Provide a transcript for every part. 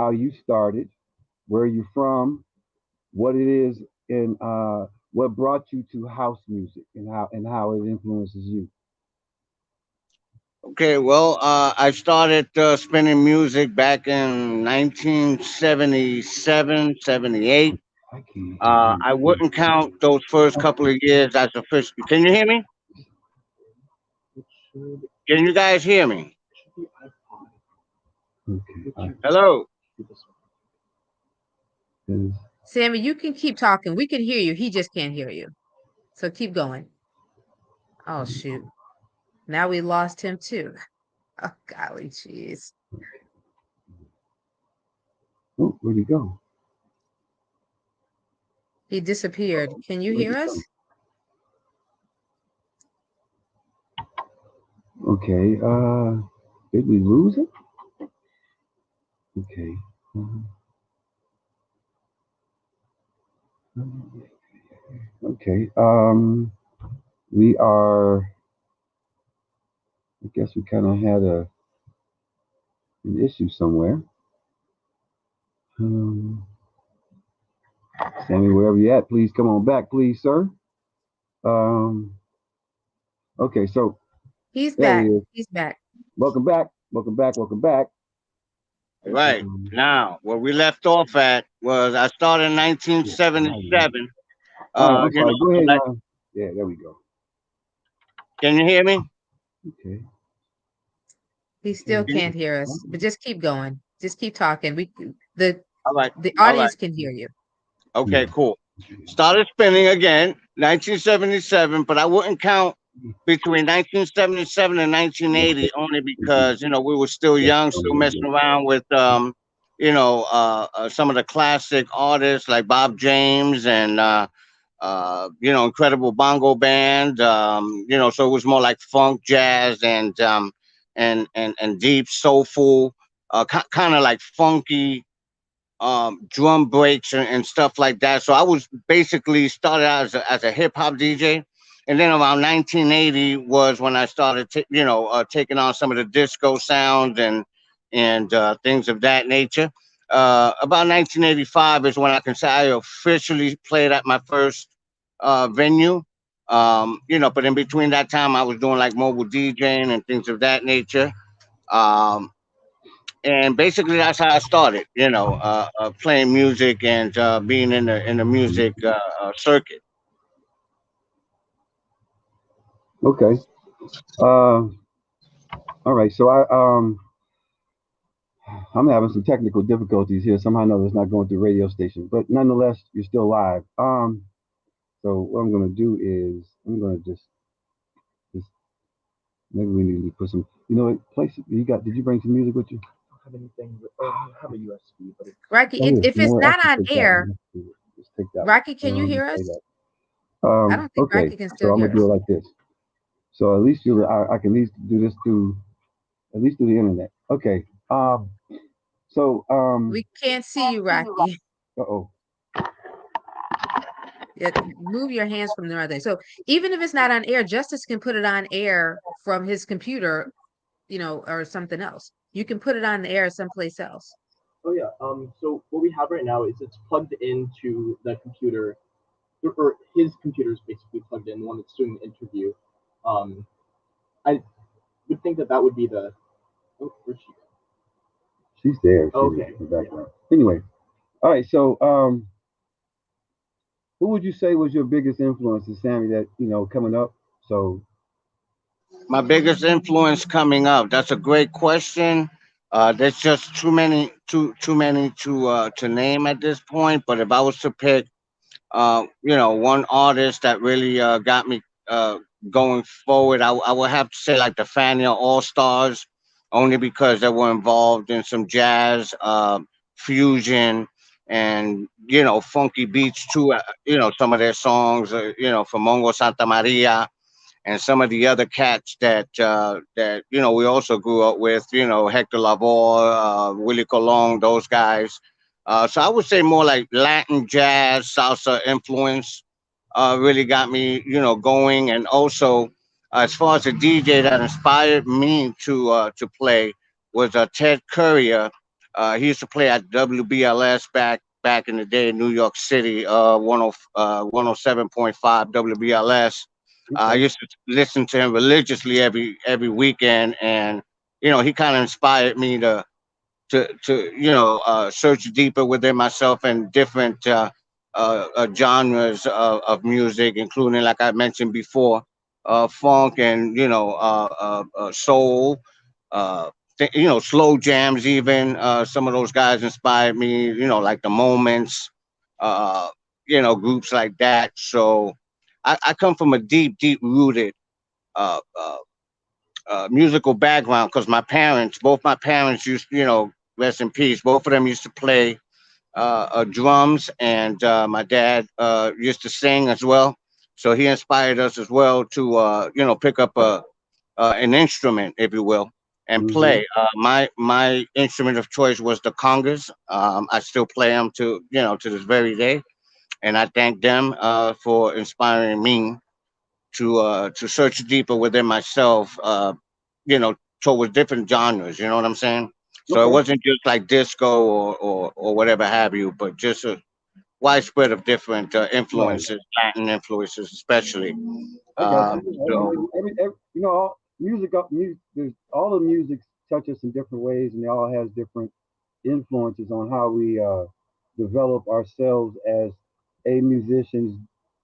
how you started, where you're from, what it is, and what brought you to house music, and how it influences you. Okay, well, I started spinning music back in 1977, 78. I can't hear I you. wouldn't count those first couple of years as official. Can you hear me? It should Can you guys hear me? be iPod. Okay. It should Hello? be this one. Is Sammy, you can keep talking. We can hear you. He just can't hear you. So keep going. Oh shoot. Now we lost him too. Oh golly jeez. oh, where'd he go? He disappeared. Can you Where'd hear he go? us? Okay. Did we lose it? Okay. Okay. We are. I guess we kind of had an issue somewhere. Um, Sammy, wherever you at, please come on back, please, sir. Um, okay, so He's there he back. is. He's back. Welcome back. Welcome back. Welcome back. Right. Now, where we left off at was I started in Yeah, now you know. 1977. I'm You know, sorry. Go ahead. like, Yeah, there we go. can you hear me? Okay. He still Okay. can't hear us. But just keep going. Just keep talking. The All right. the All right. audience can hear you. Okay, Yeah. cool. Started spinning again, 1977, but I wouldn't count between 1977 and 1980 only because, we were still young, still messing around with, some of the classic artists like Bob James and, Incredible Bongo Band. So it was more like funk, jazz, and deep soulful, kind of like funky drum breaks and stuff like that. So I was basically started out as a hip hop DJ, and then around 1980 was when I started, taking on some of the disco sounds and things of that nature. About 1985 is when I can say I officially played at my first venue. But in between that time, I was doing like mobile DJing and things of that nature. Um, and basically that's how I started. Playing music and being in the music circuit. Okay. Uh, all right. So I'm having some technical difficulties here. Somehow or another, it's not going through radio station, but nonetheless, you're still live. So what I'm gonna do is I'm gonna just maybe we need to put some. You know what? Place you got? Did you bring some music with you? I don't have anything. I have a USB, but it's Rocky, Oh yeah. if You know it's what? not Actually, on take that air, one. Let's do it. Just take that one. Rocky, can you hear Say us? that. I don't think Okay. Rocky can So still I'm gonna hear do it us. like this. So at least I can at least do this through at least through the internet. Okay. So We can't see you, Rocky. oh. Move your hands from the other thing. So even if it's not on air, Justice can put it on air from his computer, or something else. You can put it on the air someplace else. oh yeah. So what we have right now is it's plugged into the computer, or his computer is basically plugged in, the one that's doing the interview. Um, I would think that that would be the. Oh, where'd she go? She's there. She's Okay. in the background. Anyway, all right. So, who would you say was your biggest influence, Sammy? That coming up. So, My biggest influence coming up. That's a great question. There's just too many to name at this point. But if I was to pick, one artist that really got me going forward, I would have to say like the Fania All Stars, only because they were involved in some jazz, fusion, and funky beats too. Some of their songs, from Mongo Santa Maria and some of the other cats that we also grew up with. Hector Lavoe, Willie Colon, those guys. So I would say more like Latin jazz, salsa influence really got me, going. And also, as far as the DJ that inspired me to play was Ted Courier. He used to play at WBLS back in the day in New York City, 107.5 WBLS. I Okay. used to listen to him religiously every weekend, and he kind of inspired me to search deeper within myself and different genres of music, including, like I mentioned before, funk and soul, uh, slow jams. Even some of those guys inspired me. Like the Moments, uh, groups like that. So I come from a deep rooted uh, uh, musical background because both my parents used, rest in peace. Both of them used to play drums, and my dad used to sing as well. So he inspired us as well to, pick up an instrument, if you will, and Mm-hmm. play. My instrument of choice was the congas. I still play them to this very day, and I thank them for inspiring me to search deeper within myself, towards different genres. You know what I'm saying? So it Okay. wasn't just like disco or whatever have you, but just a widespread of different Right. influences, Latin influences especially. I got Um, you. Yeah, I so mean, all, music, there's all the music touches in different ways, and it all has different influences on how we develop ourselves as a musicians,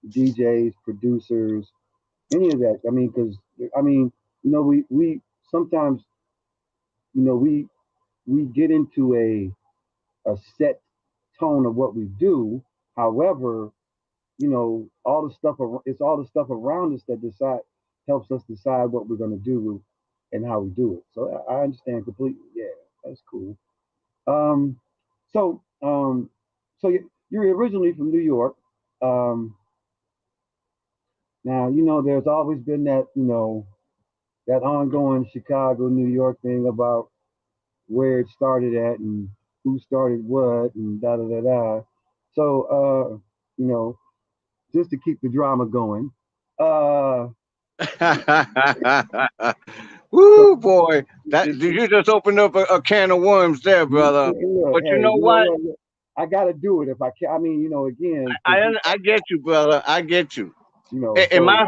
DJs, producers, any of that. I mean, because I mean, we sometimes, we get into a set tone of what we do. However, all the stuff it's all the stuff around us that decide helps us decide what we're going to do and how we do it. So I understand completely. Yeah, that's cool. Um, so you're originally from New York. Um, Now there's always been that ongoing Chicago, New York thing about where it started at and who started what and da da da da. So you know, just to keep the drama going. Uh, so woo boy, that you just opened up a can of worms there, brother. look, But you hey, know what? look, I got to do it if I can. I mean, again, because I get you, brother. I get you. In so my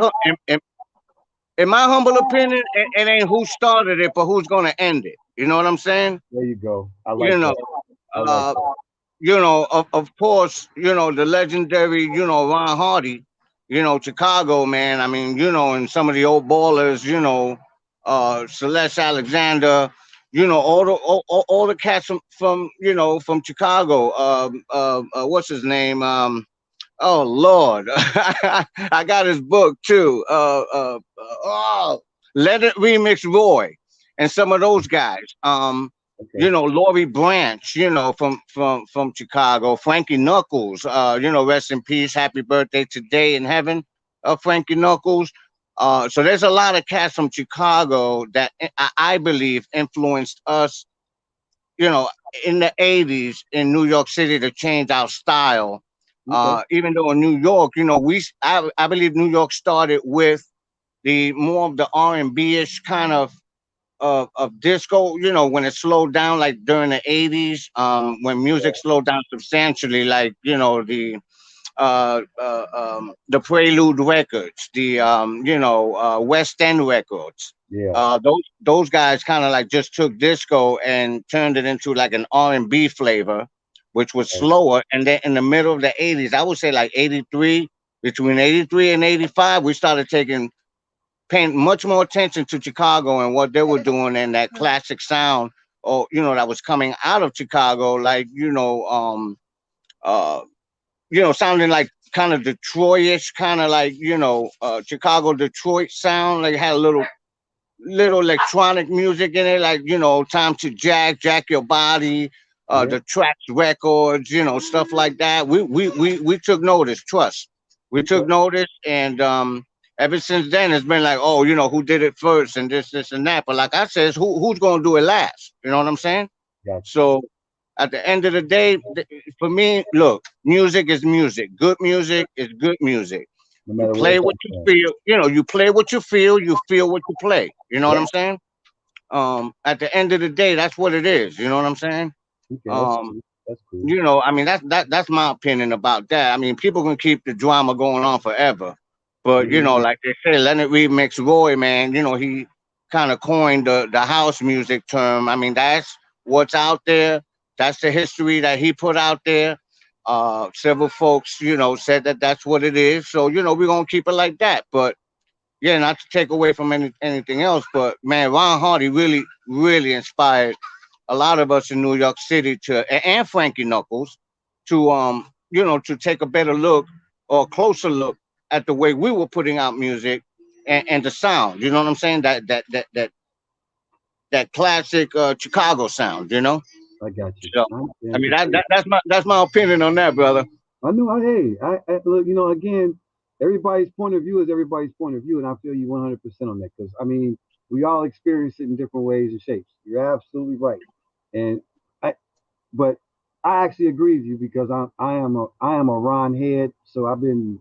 in my humble opinion, it ain't who started it, but who's gonna end it. You know what I'm saying? there you go. I You like know, that. I like uh, that. of course, the legendary, Ron Hardy, Chicago man. I mean, and some of the old ballers, Celeste Alexander, all the cats from Chicago. What's his name? Oh Lord, I got his book too. Let It Remix Roy, and some of those guys. Okay. Laurie Branch, from Chicago. Frankie Knuckles, rest in peace. Happy birthday today in heaven, Frankie Knuckles. So there's a lot of cats from Chicago that I believe influenced us, you know, in the '80s in New York City to change our style. Okay. Even though in New York, I believe New York started with the more of the R&B ish kind of disco. When it slowed down, like during the '80s, when music slowed down substantially, like the Prelude records, the West End records. Yeah. Those guys kind of like just took disco and turned it into like an R&B flavor, which was Right. slower. And then in the middle of the '80s, I would say like '83, between '83 and '85, we started paying much more attention to Chicago and what they were doing and that classic sound, or that was coming out of Chicago, like uh, sounding like kind of Detroitish, kind of like Chicago Detroit sound. Like had a little electronic music in it, like Time to Jack Your Body, Yeah. the Tracks Records, stuff like that. We took notice. Trust, we took Okay. notice, and ever since then it's been like, oh, who did it first, and this and that. But like I said, who's gonna do it last? You know what I'm saying? Gotcha. So at the end of the day, for me, look, music is music. Good music is good music. No You matter where play it what comes you from. feel. You play what you feel what you play. You know what Yeah. I'm saying? At the end of the day, that's what it is. You know what I'm saying? Okay, that's Um, cool. That's cool. you know, I mean that's my opinion about that. I mean, people can keep the drama going on forever, but you know, Mhm. like they say, Leonard Remix Roy, man, you know, he kind of coined the house music term. I mean, that's what's out there. That's the history that he put out there. Several folks, you know, said that that's what it is. So you know, we're gonna keep it like that. But yeah, not to take away from anything else, but man, Ron Hardy really inspired a lot of us in New York City and Frankie Knuckles to you know, to take a better look or a closer look at the way we were putting out music and the sound. You know what I'm saying? That classic Chicago sound. You know. I got you. So I I understand mean what you're saying. that's my opinion on that, brother. I know. Hey, I look. You know, again, everybody's point of view is everybody's point of view, and I feel you 100% on that because I mean, we all experience it in different ways and shapes. You're absolutely right, and I. But I actually agree with you because I am a Ron head, so I've been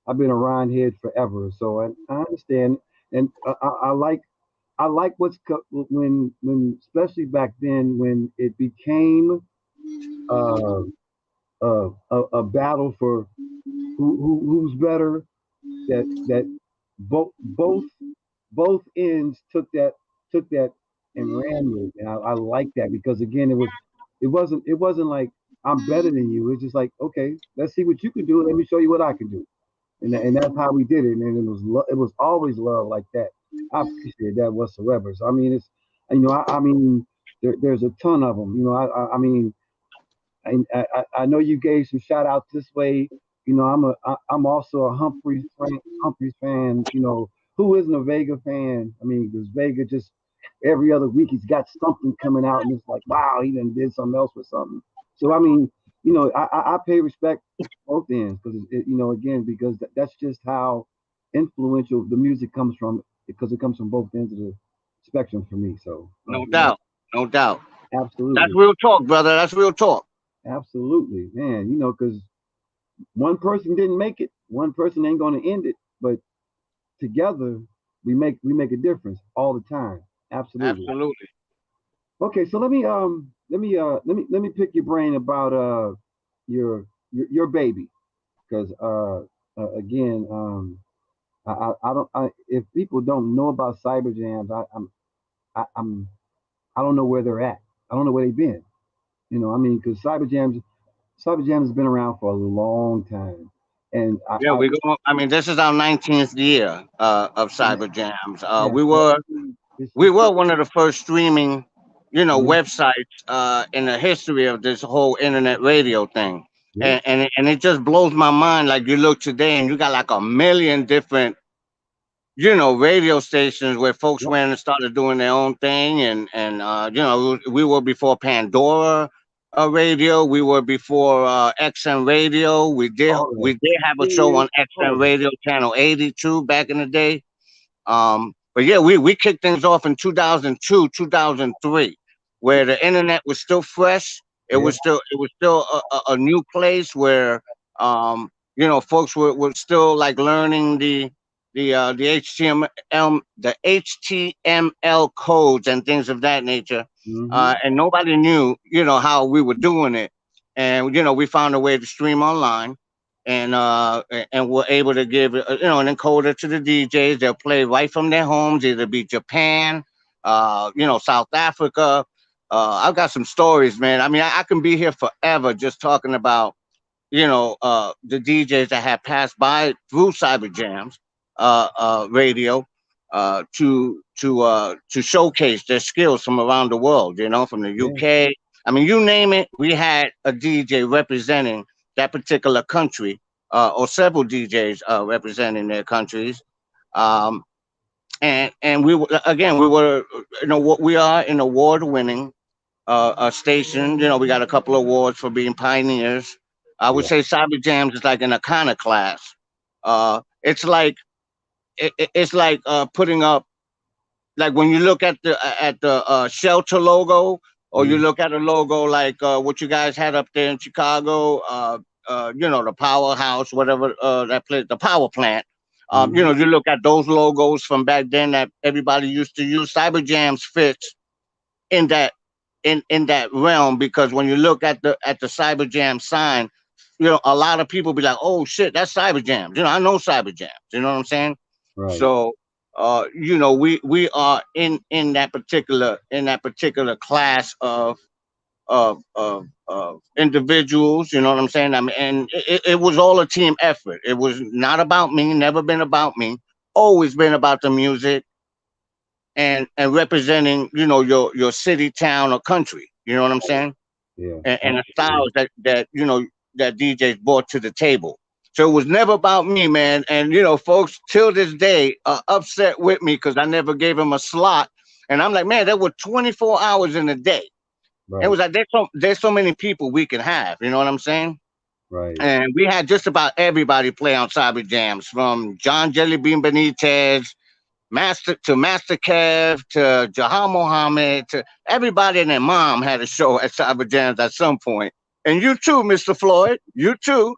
a Ron head forever. So I understand, and I like when especially back then when it became uh, a battle for who's better. That both ends took that and ran with it, and I like that because again it wasn't like I'm better than you. It's just like okay, let's see what you can do. Let me show you what I can do, and that's how we did it. And it was always love like that. I appreciate that whatsoever. So I mean it's I mean there's a ton of them. I mean I know you gave some shout outs this way. I'm also a Humphreys fan. Who isn't a Vega fan? I mean, because Vega just every other week he's got something coming out, and it's like, wow, he done did something else with something. So I mean, I pay respect both ends because again because that's just how influential the music comes from because it comes from both ends of the spectrum for me. So No doubt, no doubt. That's absolutely, real talk, brother. That's real talk. absolutely, man. Because one person didn't make it, one person ain't going to end it, but together we make a difference all the time. Absolutely. Absolutely. Okay, so let me pick your brain about your baby because again I don't if people don't know about cyber jams I'm I don't know where they're at. I don't know where they've been. I mean because cyber jams has been around for a long time, and Yeah, I we go. I mean, this is our 19th year of yeah, Cyber Jams. yeah, We so were I mean, we it's were one of the first streaming, you know, mhm, websites in the history of this whole internet radio thing, yeah, and it just blows my mind. Like you look today, and you got like a million different, you know, radio stations where folks yeah, went and started doing their own thing, and you know, we were before Pandora. Radio. We were before XM Radio. all that. We did have a show Yeah, on all XM that. Radio Channel 82 back in the day. But yeah, we kicked things off in 2002, 2003, where the internet was still fresh. Yeah, It was still a new place where you know, folks were still like learning the HTML codes and things of that nature. hmm, And nobody knew, you know, how we were doing it. And you know, we found a way to stream online and we're able to give you know, an encoder to the DJs. They'll play right from their homes, either be Japan, you know, South Africa. I've got some stories, man. I mean, I can be here forever just talking about, you know, the DJs that have passed by through Cyber Jams radio to showcase their skills from around the world. You know, from the yeah, UK. I mean, you name it, we had a DJ representing that particular country, or several DJs representing their countries. Um, and we were again we were, you know, what we are, an award winning a station. You know, we got a couple of awards for being pioneers. I would yeah, say Cyber Jams is like an iconoclast. It's like it's like putting up, like when you look at the shelter logo, or you mm, look at a logo like what you guys had up there in Chicago. You know, the powerhouse, whatever that place, the power plant. You hmm, know, you look at those logos from back then that everybody used to use. Cyber Jams fits in in that realm, because when you look at the Cyber Jam sign, a lot of people be like, "Oh shit, that's Cyber Jams." I know Cyber Jams. You know what I'm saying? Right. So, we are in that particular class of individuals. You know what I'm saying? I mean, and it was all a team effort. It was not about me. Never been about me. Always been about the music and representing, your city, town, or country. You know what I'm saying? Yeah. And the Absolutely. styles that DJs brought to the table. So it was never about me, man. And folks till this day are upset with me because I never gave them a slot. And I'm like, man, there were 24 hours in a day. It Right. was like there's so many people we can have. You know what I'm saying? Right. And we had just about everybody play on Cyber Jams, from John Jellybean Benitez, Master Kev, to Jahal Mohammed, to everybody and their mom had a show at Cyber Jams at some point. And you too, Mr. Floyd. You too.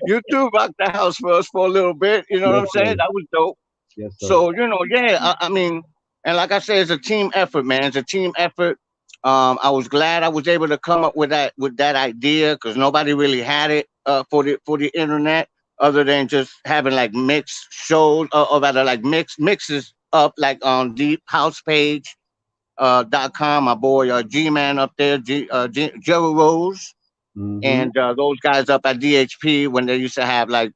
You too rocked the house for us for a little bit. You know what Yes, I'm saying? sir. That was dope. Yes, sir. So, yeah, I mean, and like I said, it's a team effort, man. It's a team effort. I was glad I was able to come up with that idea, because nobody really had it for the internet, other than just having like mixed shows, or rather like mixes up like on Deep House Page .com. My boy G Man up there, Jerry Rose, Mm-hmm. and those guys up at DHP, when they used to have like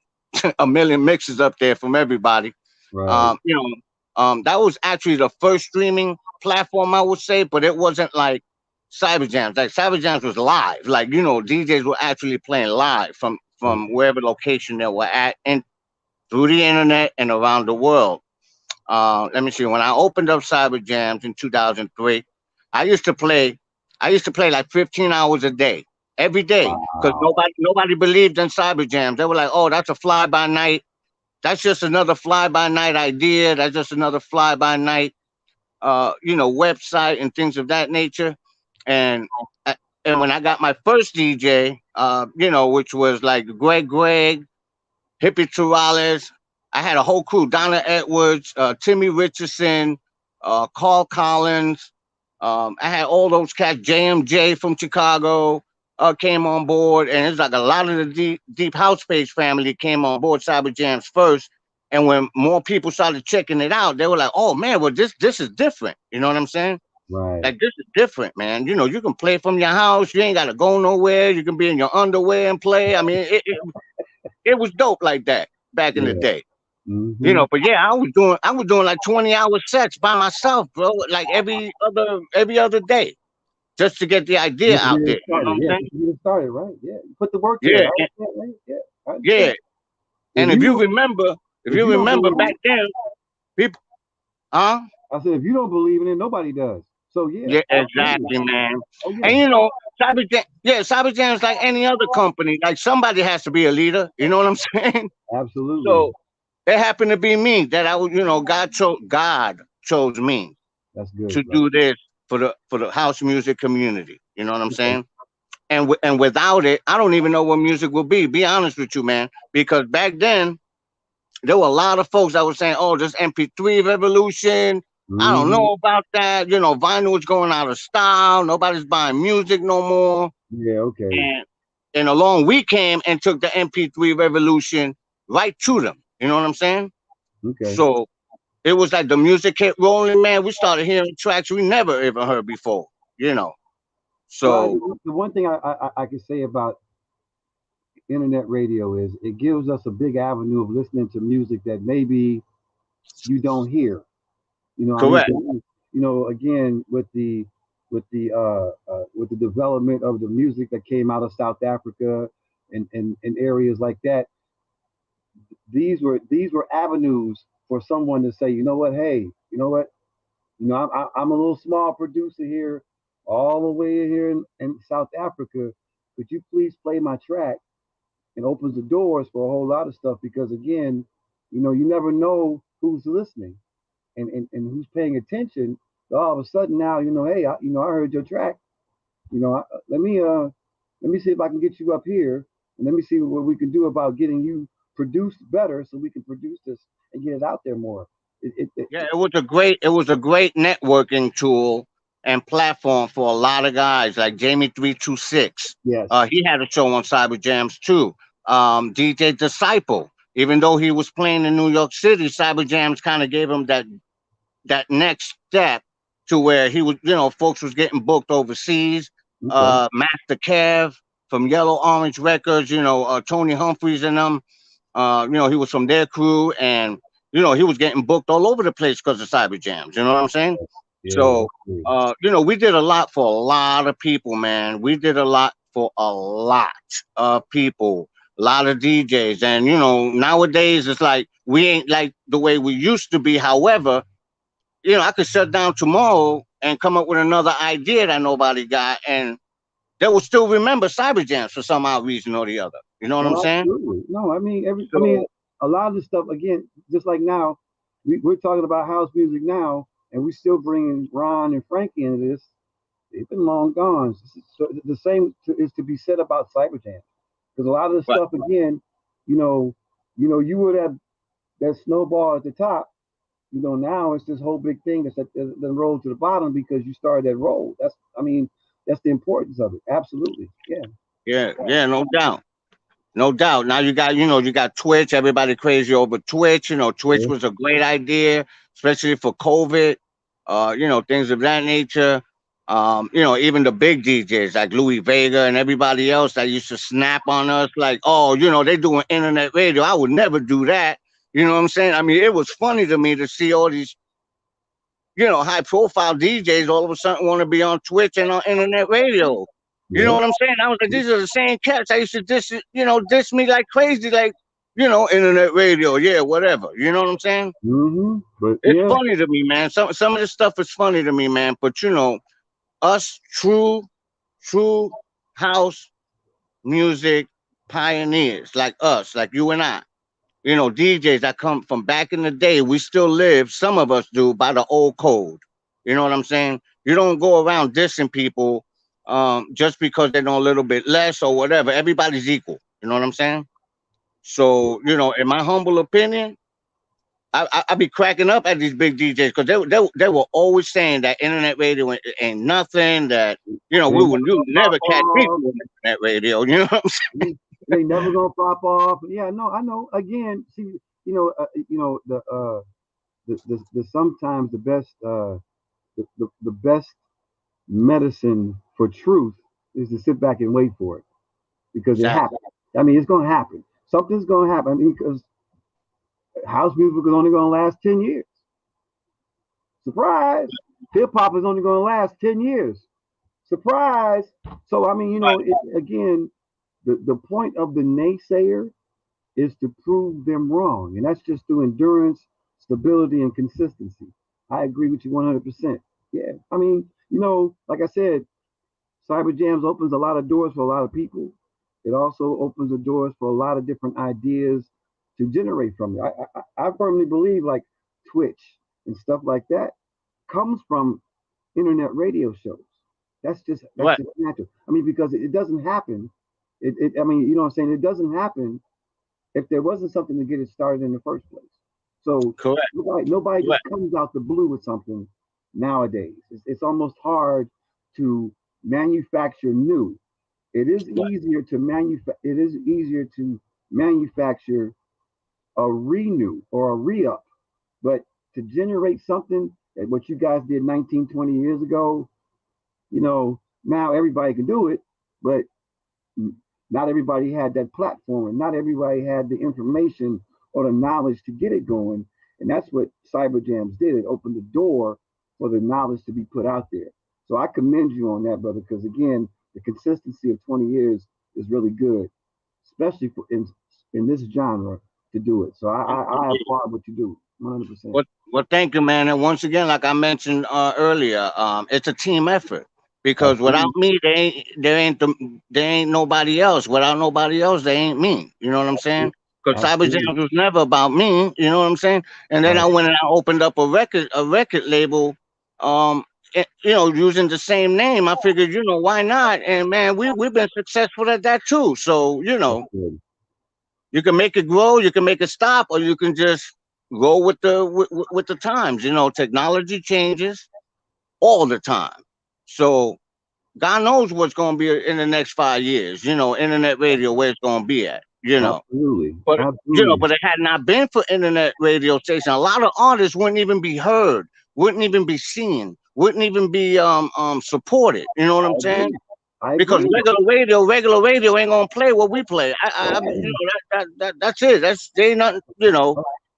a million mixes up there from everybody. Right. That was actually the first streaming platform, I would say, but it wasn't like Cyber Jams. Like Cyber Jams was live. Like, DJs were actually playing live from Okay. wherever location they were at, and through the internet and around the world. Let me see. When I opened up Cyber Jams in 2003, I used to play. I used to play like 15 hours a day, every day, because Wow. nobody believed in Cyber Jams. They were like, "Oh, that's a fly by night. That's just another fly by night idea. That's just another fly by night, website and things of that nature." And uh, and when I got my first DJ, which was like Greg, Hippie Torales. I had a whole crew: Donna Edwards, Timmy Richardson, Carl Collins. I had all those cats. JMJ from Chicago came on board, and it's like a lot of the Deep House Page family came on board Cyber Jams first. And when more people started checking it out, they were like, "Oh man, well this is different." You know what I'm saying? Right. Like, this is different, man. You can play from your house. You ain't got to go nowhere. You can be in your underwear and play. I mean, it was dope like that back in the Yeah. day. Mm-hmm. But yeah, I was doing like 20-hour sets by myself, bro, like every other day, just to get the idea Just to get out there. it You know started. what I'm Yeah. saying? Just to get it started. Right. Yeah. You put the work there. Yeah, I understand. Right. Yeah. I yeah. understand. If And you if you don't, remember, if if you you don't remember believe back it, then, people, huh? I said, if you don't believe in it, nobody does. So yeah, Yeah, absolutely. exactly, man. Oh yeah. And Cyber Jam is like any other company. Like, somebody has to be a leader. You know what I'm saying? Absolutely. So it happened to be me that I was, God chose me That's good, to brother. do this for the house music community. You know what I'm saying? And without it, I don't even know what music will be. Be honest with you, man. Because back then there were a lot of folks that were saying, "Oh, this MP3 revolution. I don't Mm-hmm. know about that. Vinyl is going out of style. Nobody's buying music no more." Yeah. Okay. And along we came and took the MP3 revolution right to them. You know what I'm saying? Okay. So it was like the music kept rolling, man. We started hearing tracks we never even heard before. You know. Well, So the one thing I can say about internet radio is it gives us a big avenue of listening to music that maybe you don't hear. I mean, correct. again, with the development of the music that came out of South Africa and areas like that, these were avenues for someone to say, you know what, hey, you know what, I'm a little small producer here, all the way here in South Africa. Could you please play my track? And opens the doors for a whole lot of stuff because again, you never know who's listening and who's paying attention. So all of a sudden now, hey, I heard your track. Let me see if I can get you up here, and let me see what we can do about getting you produced better, so we can produce this and get it out there more. It Yeah, it was a great networking tool and platform for a lot of guys like Jamie 326. Yes. He had a show on Cyber Jams too. DJ Disciple, even though he was playing in New York City, Cyber Jams kind of gave him that next step to where he was, folks was getting booked overseas. Okay. Master Kev from Yellow Orange Records, Tony Humphreys and them. He was from their crew, and he was getting booked all over the place because of Cyber Jams. You know what I'm saying? Yeah. So, we did a lot for a lot of people, man. We did a lot for a lot of people, a lot of DJs, and nowadays it's like we ain't like the way we used to be. However, I could shut down tomorrow and come up with another idea that nobody got, and they will still remember Cyber Jams for some odd reason or the other. You know what I'm No, saying? absolutely. No, I mean So, a lot of the stuff again, just like now, we're talking about house music now, and we still bringing Ron and Frankie into this. They've been long gone. So the same is to be said about Cyberjam, because a lot of the right, stuff again, you know, you would have that snowball at the top. Now it's this whole big thing that's that roll to the bottom because you started that roll. That's the importance of it. Absolutely, yeah. yeah, yeah, no doubt. No doubt. Now you got Twitch. Everybody crazy over Twitch. Twitch Yeah. was a great idea, especially for COVID. Things of that nature. Even the big DJs like Louis Vega and everybody else that used to snap on us like, oh, they doing internet radio. I would never do that. You know what I'm saying? I mean, it was funny to me to see all these, high profile DJs all of a sudden want to be on Twitch and on internet radio. You know Yeah. what I'm saying? I was like, these are the same cats I used to diss me like crazy, like, internet radio, yeah, whatever. You know what I'm saying? But It's yeah, funny to me, man. Some of this stuff is funny to me, man. But us true house music pioneers like us, like you and I, DJs that come from back in the day, we still live, some of us do, by the old code. You know what I'm saying? You don't go around dissing people just because they know a little bit less or whatever. Everybody's equal. You know what I'm saying? So, in my humble opinion, I be cracking up at these big DJs because they were always saying that internet radio ain't nothing, that, they we never would you gonna pop never catch off. people on internet radio. You know what I'm saying? They never gonna pop off. Yeah, no, I know. Again, see, the sometimes the best medicine for truth is to sit back and wait for it because it Exactly. happens. It's gonna happen. Something's gonna happen. Because house music is only gonna last 10 years. Surprise! Hip hop is only gonna last 10 years. Surprise! So again, the point of the naysayer is to prove them wrong. And that's just through endurance, stability, and consistency. I agree with you 100%. Yeah. Like I said, Cyber Jams opens a lot of doors for a lot of people. It also opens the doors for a lot of different ideas to generate from it. I firmly believe like Twitch and stuff like that comes from internet radio shows. That's Right. just natural. Because it doesn't happen. You know what I'm saying? It doesn't happen if there wasn't something to get it started in the first place. So Correct. nobody just Correct. comes out the blue with something nowadays. It's almost hard to manufacture new. It is Right. easier to manufacture a renew or a re-up, but to generate something that what you guys did 19, 20 years ago, now everybody can do it, but not everybody had that platform and not everybody had the information or the knowledge to get it going. And that's what Cyber Jams did. It opened the door for the knowledge to be put out there. So I commend you on that, brother, because again, the consistency of 20 years is really good, especially in this genre to do it. So I applaud what you do, 100%. Well, thank you, man. And once again, like I mentioned earlier, it's a team effort because without Absolutely. me, there ain't nobody else. Without nobody else, they ain't me. You know what I'm saying? Because Cyber Absolutely. Jams was never about me. You know what I'm saying? And then Right. I went and I opened up a record label. Using the same name, I figured, why not? And man, we've been successful at that too. So That's good. you can make it grow, you can make it stop, or you can just go with the times. Technology changes all the time. So God knows what's going to be in the next 5 years. Internet radio where it's going to be at. Absolutely, But absolutely. but it had not been for internet radio station, a lot of artists wouldn't even be heard, wouldn't even be seen, wouldn't even be supported. You know what I'm I saying? agree. I Because agree. regular radio ain't gonna play what we play. That's it. They ain't nothing.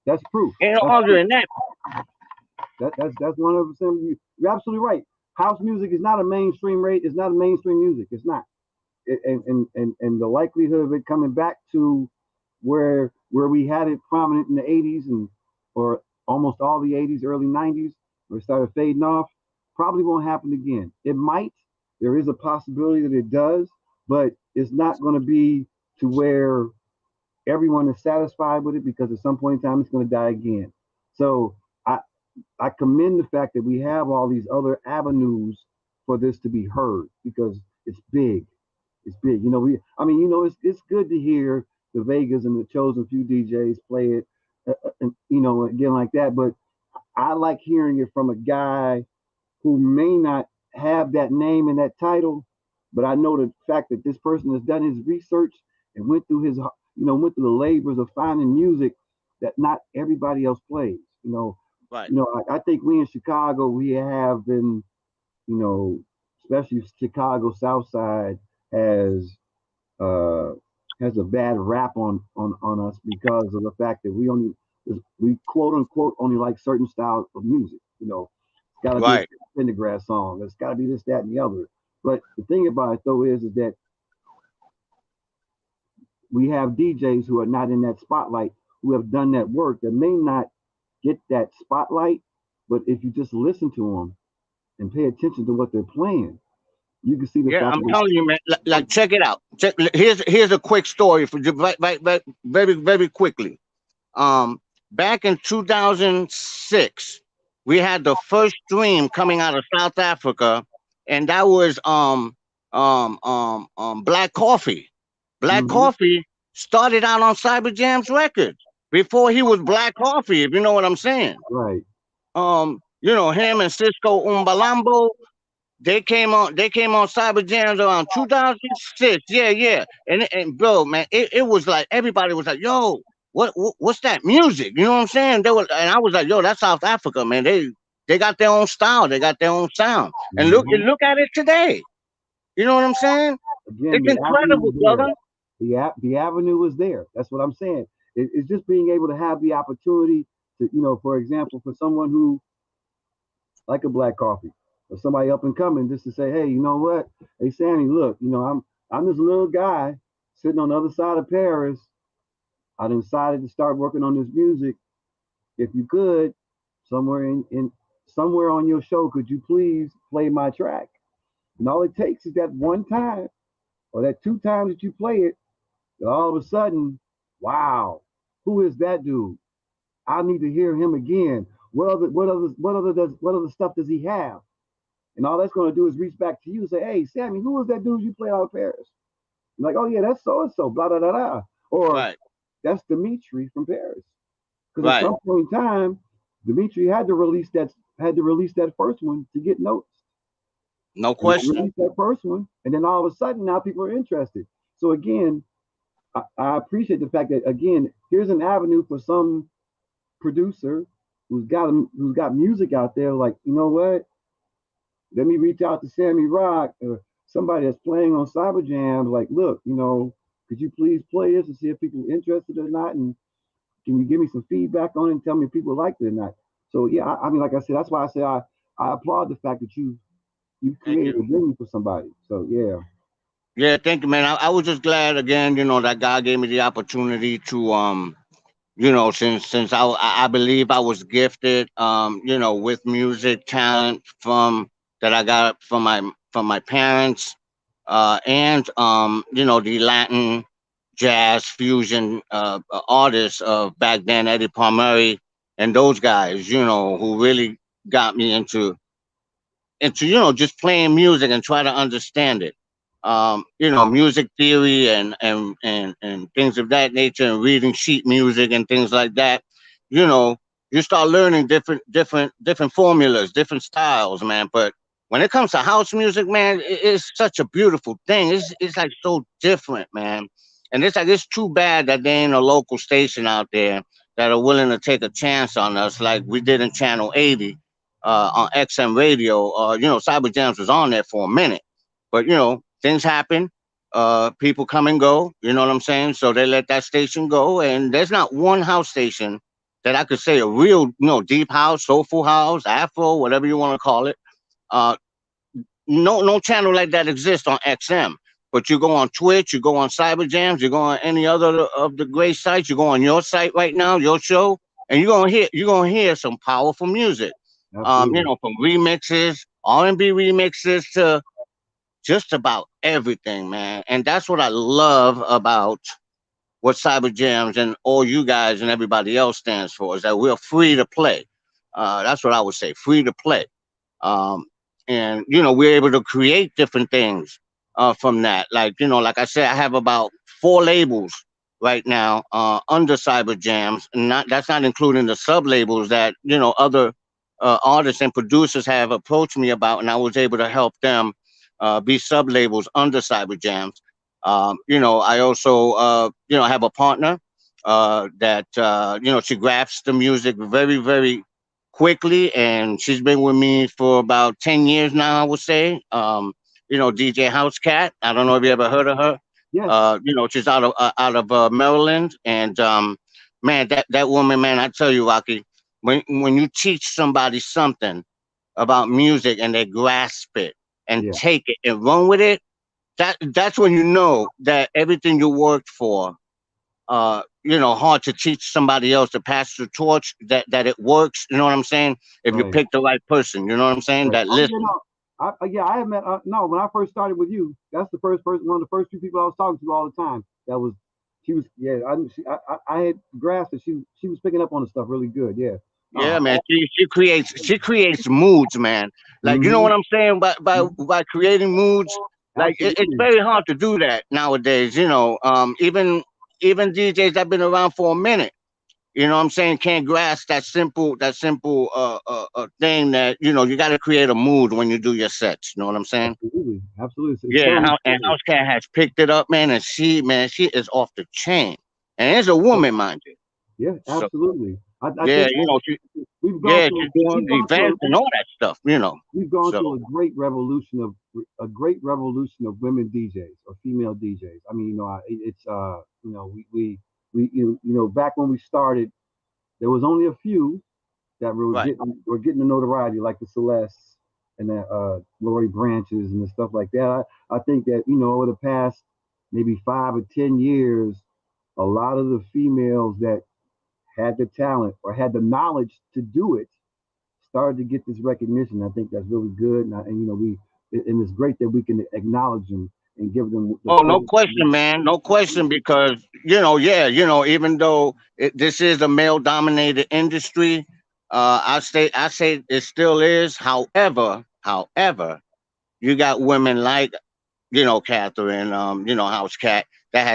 That's proof. Ain't no That's proof. arguing that. That's 100%. You're absolutely right. House music is not a mainstream rate. It's not a mainstream music. It's not. And the likelihood of it coming back to where we had it prominent in the 80s and or almost all the 80s, early 90s, where it started fading off, probably won't happen again. It might. There is a possibility that it does, but it's not going to be to where everyone is satisfied with it because at some point in time it's going to die again. So I I commend the fact that we have all these other avenues for this to be heard because it's big. It's big. It's good to hear the Vegas and the chosen few DJs play it, and again like that. But I like hearing it from a guy who may not have that name and that title, but I know the fact that this person has done his research and went through the labors of finding music that not everybody else plays. Right, I think we in Chicago we have been, you know, especially Chicago South Side has uh, has a bad rap on us because of the fact that we quote unquote only like certain styles of music. It's got to be a right. Pendergrass song. It's got to be this, that, and the other. But the thing about it though is that we have DJs who are not in that spotlight who have done that work that may not get that spotlight, but if you just listen to them and pay attention to what they're playing, you can see the Yeah, fact I'm that telling you, man. Like, check it out. Here's a quick story for you, right, very very quickly. Um, Back in 2006, we had the first stream coming out of South Africa, and that was Black Coffee. Black hmm Coffee started out on Cyber Jam's records before he was Black Coffee, if you know what I'm saying. right, Him and Cisco Umbalambo, they came on Cyber Jams around 2006. Yeah, yeah. And bro, man, it was like everybody was like, yo, what's that music? You know what I'm saying? And I was like, yo, that's South Africa, man. They got their own style, they got their own sound. And hmm look at it today. You know what I'm saying? again, It's the avenue incredible, was there. brother. The avenue was there. That's what I'm saying. It's just being able to have the opportunity to, for example, for someone who like a Black Coffee or somebody up and coming, just to say, hey, you know what? Hey, Sammy, look, I'm this little guy sitting on the other side of Paris. I decided to start working on this music. If you could, somewhere in somewhere on your show, could you please play my track? And all it takes is that one time or that two times that you play it, that all of a sudden, wow, who is that dude? I need to hear him again. What other stuff does he have? And all that's going to do is reach back to you and say, hey, Sammy, who was that dude you played out of Paris? I'm like, oh yeah, that's so and so, blah blah blah blah. Or Right, that's Dimitri from Paris. Because at right. some point in time, Dimitri had to release that first one to get noticed. No And I question. released that first one, and then all of a sudden now people are interested. So again, I appreciate the fact that again, here's an avenue for some producer who's got music out there. Like, you know what? Let me reach out to Sammy Rock or somebody that's playing on Cyber Jams. Like, look, could you please play this and see if people are interested or not? And can you give me some feedback on it and tell me if people like it or not? So yeah, I mean, like I said, that's why I say I applaud the fact that you Thank created you. a venue for somebody. So yeah, Yeah, thank you, man. I was just glad again, that God gave me the opportunity to since I believe I was gifted, with music talent from that I got from my parents, and the Latin jazz fusion artists of back then, Eddie Palmieri and those guys, who really got me into just playing music and try to understand it. Music theory and things of that nature, and reading sheet music and things like that. You know, you start learning different formulas, different styles, man. But when it comes to house music, man, it's such a beautiful thing. It's like so different, man. And it's like it's too bad that there ain't a local station out there that are willing to take a chance on us, like we did in Channel 80 on XM Radio. Cyber Jams was on there for a minute, but things happen. People come and go. You know what I'm saying? So they let that station go, and there's not one house station that I could say a real, deep house, soulful house, Afro, whatever you want to call it. Uh, no channel like that exists on XM. But you go on Twitch, you go on Cyber Jams, you go on any other of the great sites, you go on your site right now, your show, and you're gonna hear some powerful music. Absolutely. From remixes, R&B remixes to just about everything, man. And that's what I love about what Cyber Jams and all you guys and everybody else stands for, is that we're free to play. That's what I would say, free to play. um, and we're able to create different things from that. Like I said, I have about 4 labels right now under Cyber Jams, and not that's not including the sub labels that other artists and producers have approached me about, and I was able to help them be sub labels under Cyber Jams. I also have a partner that she grasps the music very, very quickly, and she's been with me for about 10 years now, I would say. DJ House Cat. I don't know if you ever heard of her. Yes. She's out of Maryland, and man, that woman, man, I tell you, Rocky, when you teach somebody something about music and they grasp it and Yeah. take it and run with it, that's when you know that everything you worked for, hard to teach somebody else to pass the torch, that it works. You know what I'm saying? If you Right. pick the right person, you know what I'm saying? Right. That Oh yeah, listen. no. Yeah, I have met. No, when I first started with you, that's the first person, one of the first few people I was talking to all the time. That was, she was, yeah. I had grasped that she was picking up on the stuff really good. Yeah. Yeah, man. She creates moods, man. Like, you know Mm-hmm. what I'm saying? By creating moods, like it's Absolutely. very hard to do that nowadays. Even DJs that been around for a minute, you know what I'm saying, can't grasp that simple thing, that you got to create a mood when you do your sets. You know what I'm saying? Absolutely. Absolutely. It's Yeah, so and important. House Cat has picked it up, man, and she is off the chain, and it's a woman, mind you. Yeah, So absolutely. I yeah, think we've gone yeah, through she's doing we've the gone through events and all that stuff. we've gone So through a great revolution of women DJs or female DJs. I mean, it's back when we started, there was only a few that right. were getting the notoriety, like the Celeste and the Lori Branches and the stuff like that. I think that over the past maybe 5 or 10 years, a lot of the females that had the talent or had the knowledge to do it started to get this recognition. I think that's really good, and it's great that we can acknowledge them and give them the Oh, no credit. question, man. No question, because yeah, even though this is a male-dominated industry, I say it still is. However, you got women like Catherine, House Cat, that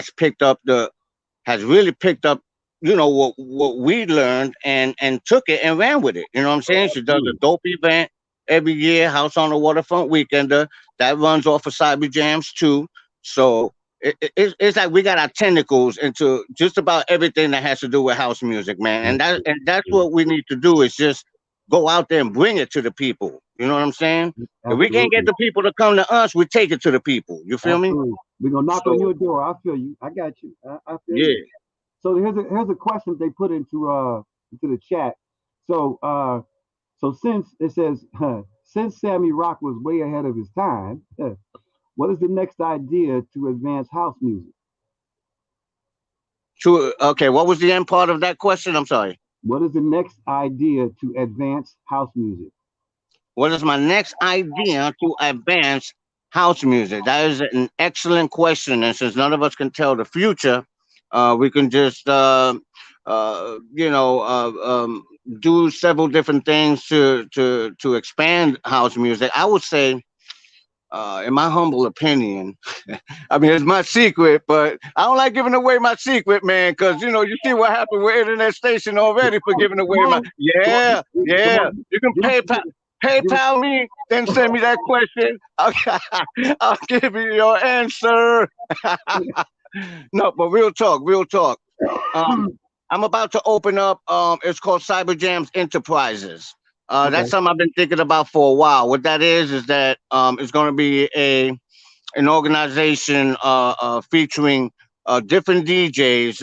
has really picked up, what we learned, and took it and ran with it. You know what I'm saying? She does a Absolutely. dope event every year, House on the Waterfront Weekender, that runs off of Cyber Jams too. So it's like we got our tentacles into just about everything that has to do with house music, man. And that's what we need to do, is just go out there and bring it to the people. You know what I'm saying? If we can't get Absolutely. the people to come to us, we take it to the people. You feel me? Absolutely. We're gonna knock on So your door. I feel you. I got you. I feel yeah. you. So here's a question they put into the chat. So so since it says since Sammy Rock was way ahead of his time, what is the next idea to advance house music? True. Okay. What was the end part of that question? I'm sorry. What is the next idea to advance house music? What is my next idea to advance house music? That is an excellent question. And since none of us can tell the future, we can just, do several different things to expand house music. I would say, in my humble opinion, I mean, it's my secret, but I don't like giving away my secret, man, because you see what happened with internet station already for giving Come away my. on, come Yeah, on, come yeah. on. You can Give us, pay. Give it. PayPal me, then send me that question. I'll give you your answer. No, but real talk, real talk. Um, I'm about to open up. It's called Cyber Jams Enterprises. That's Okay. something I've been thinking about for a while. What that is that it's going to be an organization featuring different DJs,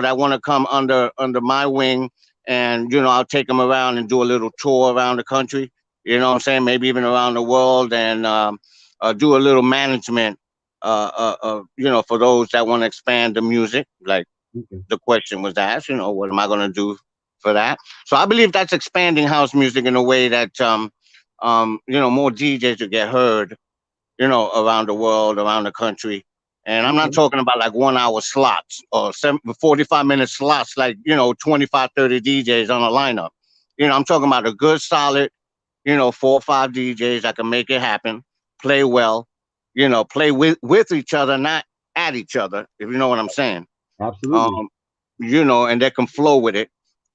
that want to come under my wing, and I'll take them around and do a little tour around the country. You know what I'm saying? Maybe even around the world, and do a little management. For those that want to expand the music, like Okay. the question was asked. What am I going to do for that? So I believe that's expanding house music in a way that more DJs will get heard, around the world, around the country. And I'm not Okay. talking about like 1 hour slots or 45-minute slots, like, 25, 30 DJs on a lineup. I'm talking about a good, solid, 4 or 5 DJs that can make it happen, play well, play with each other, not at each other, if you know what I'm saying. Absolutely. Um, and they can flow with it.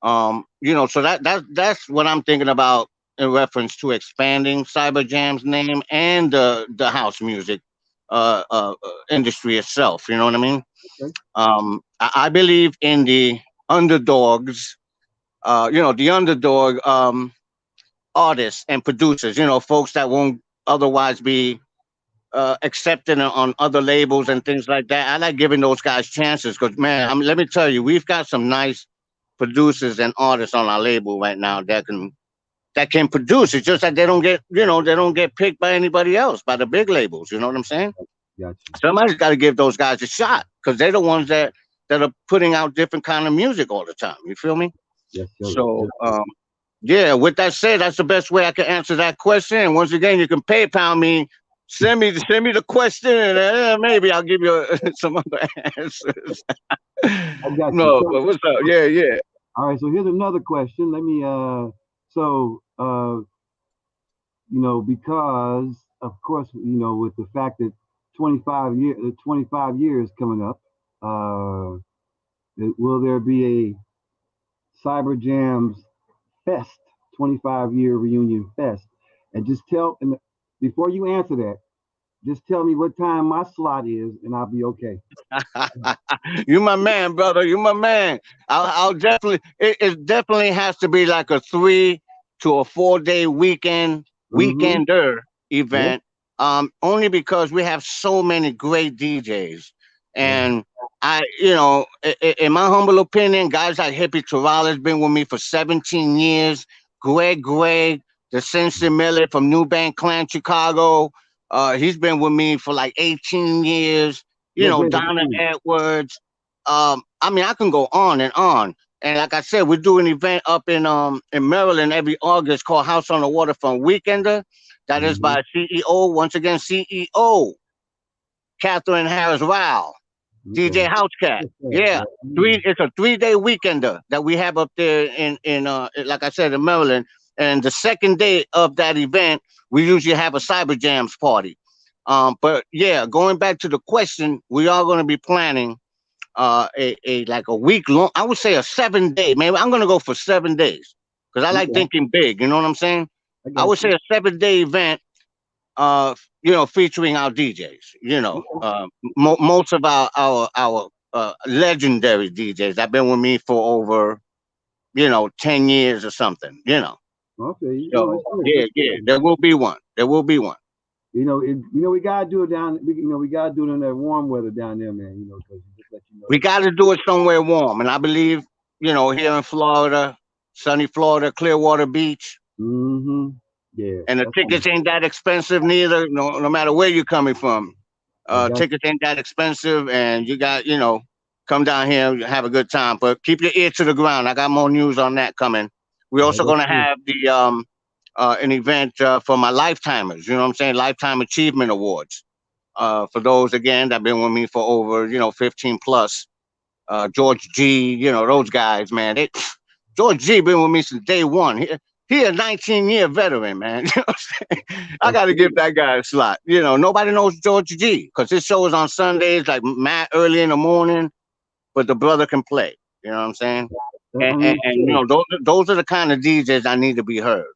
So that's what I'm thinking about in reference to expanding Cyber Jam's name and the house music industry itself. You know what I mean? Okay. I believe in the underdogs. The underdog artists and producers. Folks that won't otherwise be accepted on other labels and things like that. I like giving those guys chances because, man, let me tell you, we've got some nice producers and artists on our label right now that can produce. It's just that they don't get picked by anybody else, by the big labels. You know what I'm saying? Gotcha. Somebody's got to give those guys a shot because they're the ones that are putting out different kind of music all the time. You feel me? Yes, sir. So, Yes, sir. yeah. With that said, that's the best way I can answer that question. And once again, you can PayPal me. Send me the question, and maybe I'll give you some other answers. I got you. No, but what's up? Yeah, yeah. All right. So here's another question. Let me. So because of course, with the fact that 25 years coming up, uh, will there be a Cyber Jams Fest, 25-year reunion fest? And just before you answer that, just tell me what time my slot is, and I'll be okay. You my man, brother. You my man. I'll definitely. It definitely has to be like a 3 to 4 day Mm-hmm. weekender Yeah. event. Only because we have so many great DJs, Yeah. and in my humble opinion, guys like Hippie Terrell has been with me for 17 years. Greg, the Sensei Miller from New Bank Clan, Chicago. He's been with me for like 18 years. Yeah, Greg. Donna Edwards. I mean, I can go on and on. And like I said, we do an event up in Maryland every August called House on the Waterfront Weekender. That is Mm-hmm. by CEO, once again, CEO Catherine Harris Rao, DJ Okay. Housecat. Yeah. Yeah. Mm. It's a 3 day weekender that we have up there in like I said, in Maryland. And the second day of that event, we usually have a Cyber Jams party. But yeah, going back to the question, we are going to be planning a like a week long. I would say a 7 day. Maybe I'm going to go for 7 days because I like Okay. thinking big. You know what I'm saying? I I got would you. say a 7 day event. Featuring our DJs. Most of our legendary DJs. I've been with me for over 10 years or something. Okay. So It's good. yeah, It's yeah, good. there will be one. There will be one. We gotta do it down. We gotta do it in that warm weather down there, man. Because just let you know We that. got to do it somewhere warm, and I believe here in Florida, sunny Florida, Clearwater Beach, Mm-hmm. Yeah. and the That's fine. tickets ain't that expensive neither. No matter where you're coming from, I got tickets ain't that expensive, and you got come down here and have a good time. But keep your ear to the ground. I got more news on that coming. We're you. I also got going to you. have the an event for my lifetimers. You know what I'm saying? Lifetime Achievement Awards. For those again that have been with me for over 15 plus. George G. Those guys, man. George G. been with me since day one. He a 19-year veteran, man. You know what I'm saying? I That's got to give good. that guy a slot. Nobody knows George G. because his show is on Sundays, like Matt early in the morning, but the brother can play. You know what I'm saying? I And mean, sure. those are the kind of DJs I need to be heard.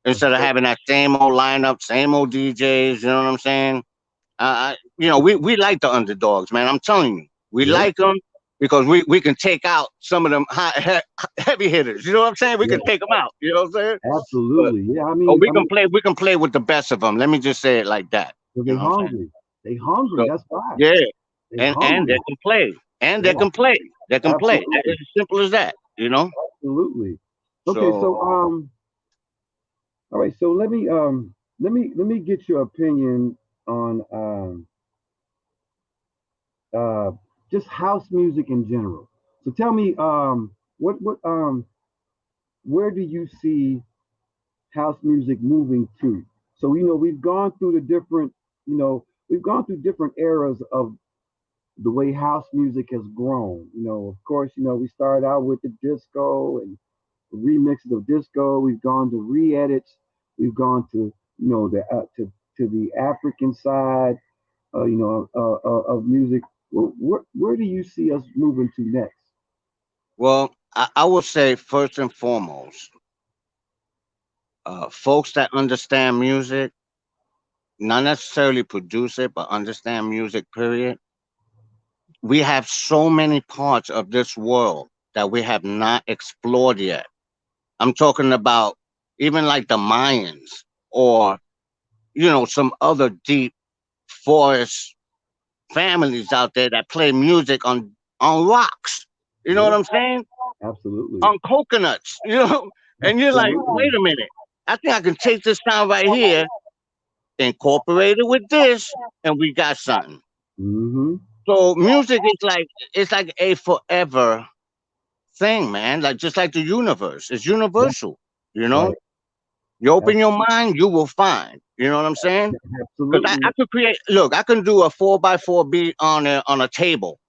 instead of having that same old lineup, same old DJs. You know what I'm saying? We like the underdogs, man. I'm telling you, we Yep. like them because we can take out some of them heavy hitters. You know what I'm saying? We can Yeah. take them out. You know what I'm saying? But Absolutely. Yeah. we can play. We can play with the best of them. Let me just say it like that. So You they know what I'm saying? hungry. They hungry. So That's why. yeah, They and they hungry. can play, and they Yeah. can play. They can play. Absolutely. It's as simple as that. You know. Absolutely. Okay. So So all right. So let me get your opinion on uh just house music in general. So tell me what where do you see house music moving to? So we've gone through the different we've gone through different eras of the way house music has grown. Of course, we started out with the disco and the remixes of disco. We've gone to re-edits. We've gone to the to the African side, of music. Where do you see us moving to next? well, I will say first and foremost, folks that understand music, not necessarily produce it, but understand music. Period. We have so many parts of this world that we have not explored yet. I'm talking about even like the Mayans or some other deep forest families out there that play music on rocks. You know what Yeah, I'm saying? absolutely, On coconuts. And you're like, absolutely. wait a minute. I think I can take this sound right here, incorporate it with this, and we got something. Mm-hmm. So music is like it's like a forever thing, man. Like just like the universe, it's Yeah, universal. You know, right. you open Ab- your mind, you will find. You know what I'm saying? Because I Absolutely. could create. Look, I can do a 4x4 beat on a table,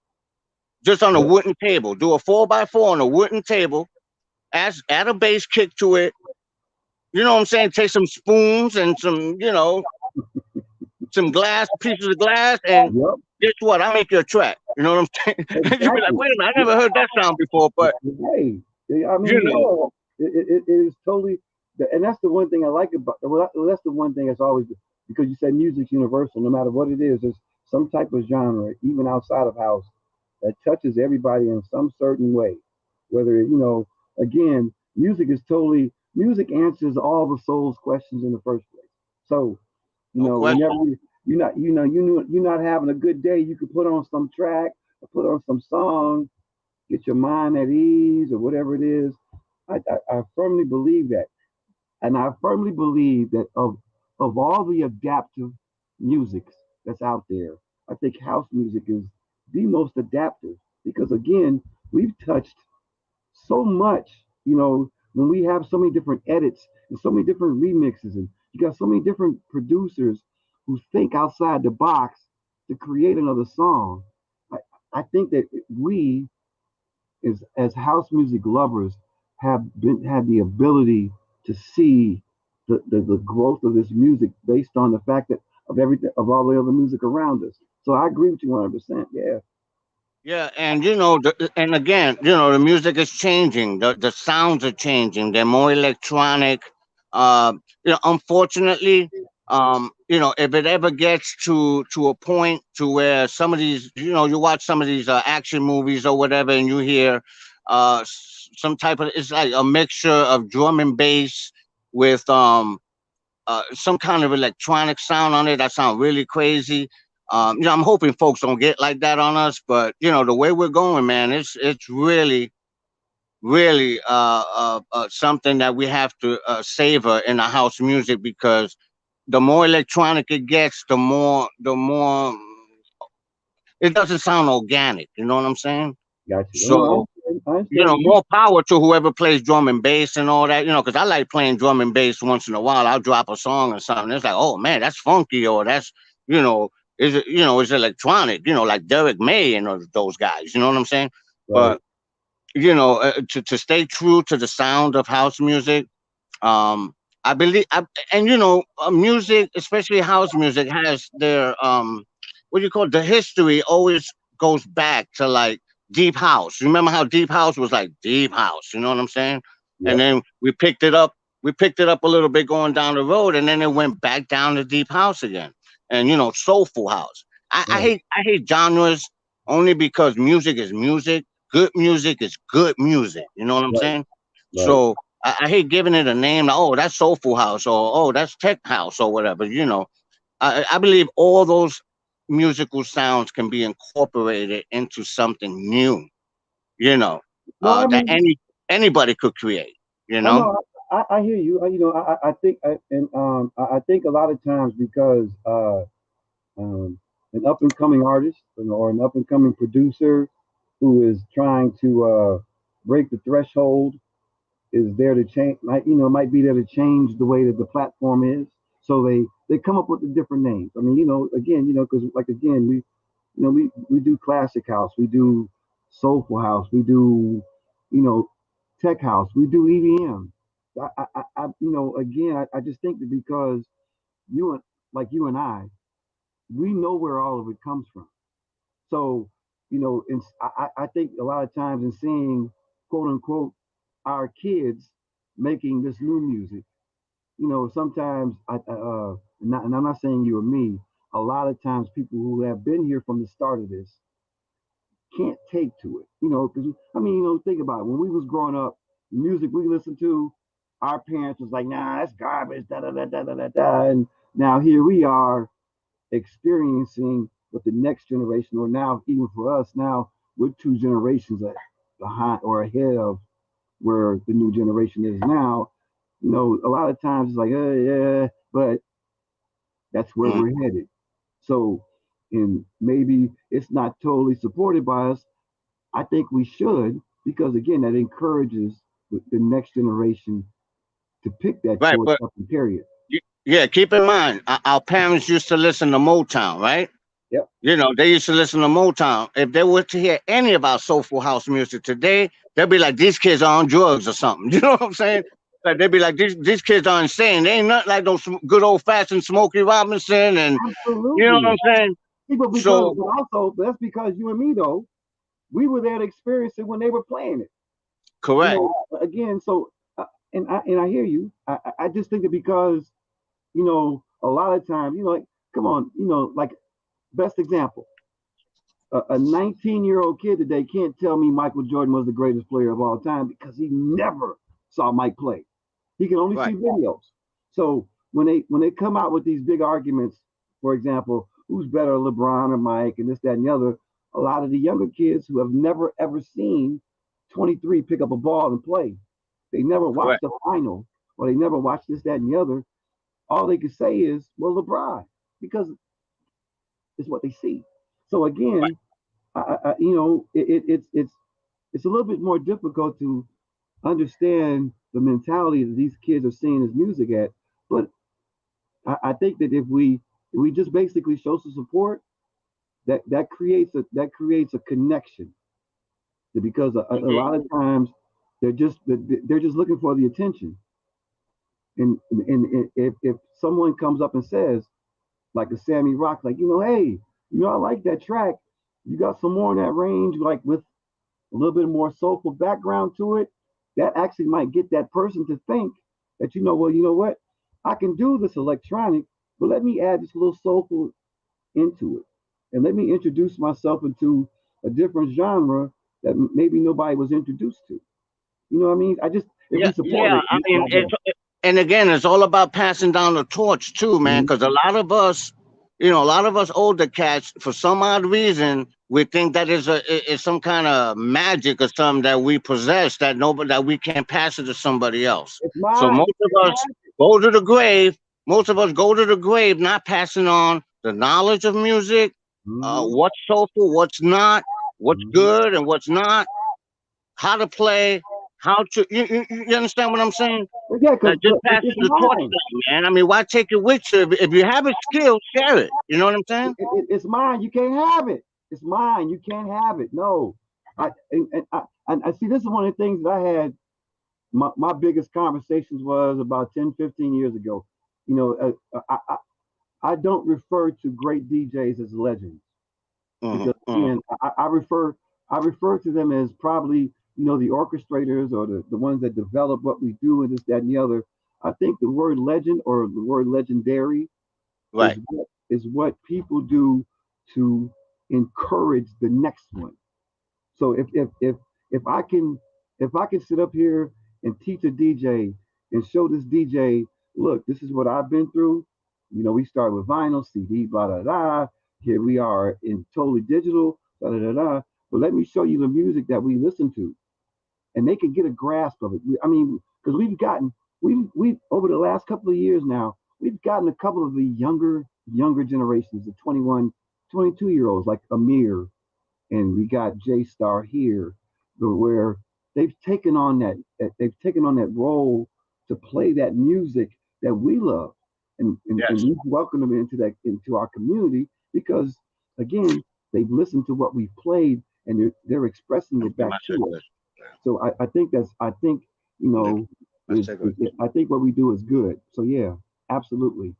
just on a Yep. wooden table. Do a 4x4 on a wooden table. Add a bass kick to it. You know what I'm saying? Take some spoons and some glass pieces of glass, and Yep. guess what? I make you a track. You know what I'm saying? And you be like, Exactly. wait a minute, I never heard that sound before, but Hey, I you mean, know, it is totally, and that's the one thing I like about. Well, that's the one thing that's always because you said music's universal. No matter what it is, there's some type of genre, even outside of house, that touches everybody in some certain way. Whether again, music answers all the soul's questions in the first place. So no whenever question. you're not having a good day, you could put on some track, or put on some song, get your mind at ease or whatever it is. I firmly believe that. And I firmly believe that of all the adaptive music that's out there, I think house music is the most adaptive because again, we've touched so much, when we have so many different edits and so many different remixes, and you got so many different producers who think outside the box to create another song. I, I think that we as house music lovers had the ability to see the growth of this music based on the fact that of everything of all the other music around us. So I agree with you 100%. Yeah. Yeah, and and again, the music is changing. The sounds are changing. They're more electronic. Unfortunately, if it ever gets to a point to where some of these, you watch some of these action movies or whatever, and you hear some type of, it's like a mixture of drum and bass with some kind of electronic sound on it that sound really crazy. I'm hoping folks don't get like that on us, but the way we're going, man, it's really, really something that we have to savor in the house music because the more electronic it gets, the more it doesn't sound organic. You know what I'm saying? Got you. So I understand you. more power to whoever plays drum and bass and all that, because I like playing drum and bass once in a while. I'll drop a song or something. It's like, oh man, that's funky, or that's, you know, is electronic, like Derek May and those guys. You know what I'm saying? Right. But to stay true to the sound of house music, um, I believe, and music, especially house music, has their what do you call it? The history always goes back to like deep house. Remember how deep house was like deep house? You know what I'm saying? And Yep. then we picked it up. we picked it up a little bit going down the road, and then it went back down to deep house again, and soulful house. Right, I hate genres only because music is music. Good music is good music. You know what I'm right, saying? right. So I hate giving it a name. Like, oh, that's soulful house, or oh, that's tech house, or whatever. I believe all those musical sounds can be incorporated into something new. You know, No, I that mean, anybody could create. You I know. know, I hear you. I think, I think a lot of times because an up and coming artist, or an up and coming producer who is trying to break the threshold is there to change, might be there to change the way that the platform is. So they come up with the different names. I mean, again, because like again, we do classic house, we do soulful house, we do, you know, tech house, we do EDM. Again, I just think that because you and you and we know where all of it comes from. So, I think a lot of times in seeing quote unquote our kids making this new music, sometimes and I'm not saying you or me, a lot of times people who have been here from the start of this can't take to it, because I mean, think about it. When we was growing up, the music we listened to, our parents was like, nah, that's garbage, da da da da da da da. And now here we are experiencing what the next generation, or now even for us, now we're two generations behind or ahead of where the new generation is now. A lot of times it's like, yeah, but that's where Mm. we're headed. So, and maybe it's not totally supported by us. I think we should, because again, that encourages the next generation to pick that Right, choice but up and carry it. yeah, keep in mind, our parents used to listen to Motown, right? Yep. They used to listen to Motown. If they were to hear any of our soulful house music today, they'll be like, these kids are on drugs or something. You know what I'm saying? Like they'd be like, these kids are insane. They ain't nothing like those good old fashioned Smokey Robinson, and you know what Absolutely. I'm saying? But because, So but also, but that's because you and me though, we were there to experience it when they were playing it. correct. Again, so and I hear you. I just think that because a lot of times, like, come on, like, best example, a 19-year-old kid today can't tell me Michael Jordan was the greatest player of all time because he never saw Mike play. He can only Right. see videos. So when they come out with these big arguments, for example, who's better, LeBron or Mike, and this, that, and the other, a lot of the younger kids who have never ever seen 23 pick up a ball and play, they never watched Correct. the final, or they never watched this, that, and the other. All they can say is, well, LeBron, because it's what they see. So Right. again, it's a little bit more difficult to understand the mentality that these kids are seeing this music at. But I think that if we just basically show some support, that creates a connection. Because a Mhm. lot of times they're just looking for the attention. And if someone comes up and says, like a Sammy Rock, like, hey, I like that track. You got some more in that range, like with a little bit more soulful background to it. That actually might get that person to think that, well, you know what? I can do this electronic, but let me add this little soulful into it. And let me introduce myself into a different genre that maybe nobody was introduced to. You know what I mean? If Yeah, we support yeah. it, I mean, God bless. and again, it's all about passing down the torch too, man. Mhm. Because a lot of us older cats, for some odd reason, we think that is some kind of magic or something that we possess that we can't pass it to somebody else. It's So mine. It's us mine. go to the grave. Most of us go to the grave not passing on the knowledge of music, Hmm. what's soulful, what's not, what's Hmm. good and what's not, how to play, how to you understand what I'm saying? But yeah, because Like just pass it's the torch mine. down, man. I mean, why take it with you? If you have a skill, share it. You know what I'm saying? It's mine. You can't have it. It's mine. You can't have it. No. I see. This is one of the things that I had. My biggest conversations was about 10, 15 years ago. I don't refer to great DJs as legends, Hmm. because again, I refer to them as probably the orchestrators, or the ones that develop what we do, and this, that, and the other. I think the word legend or the word legendary Right. is what people do to encourage the next one. So if I can sit up here and teach a DJ and show this DJ, look, this is what I've been through. You know, we start with vinyl, CD, blah blah blah. Here we are in totally digital, da da da da. But let me show you the music that we listen to, and they can get a grasp of it. I mean, because we've over the last couple of years now, we've gotten a couple of the younger generations, the 21, 22 year olds like Amir, and we got J Star here, where they've taken on that role to play that music that we love, and Yes. we welcome them into our community because again they've listened to what we've played and they're expressing it Okay, back my to us. cigarette. So I think you Mhm. know My cigarette. I think what we do is good. So yeah, absolutely.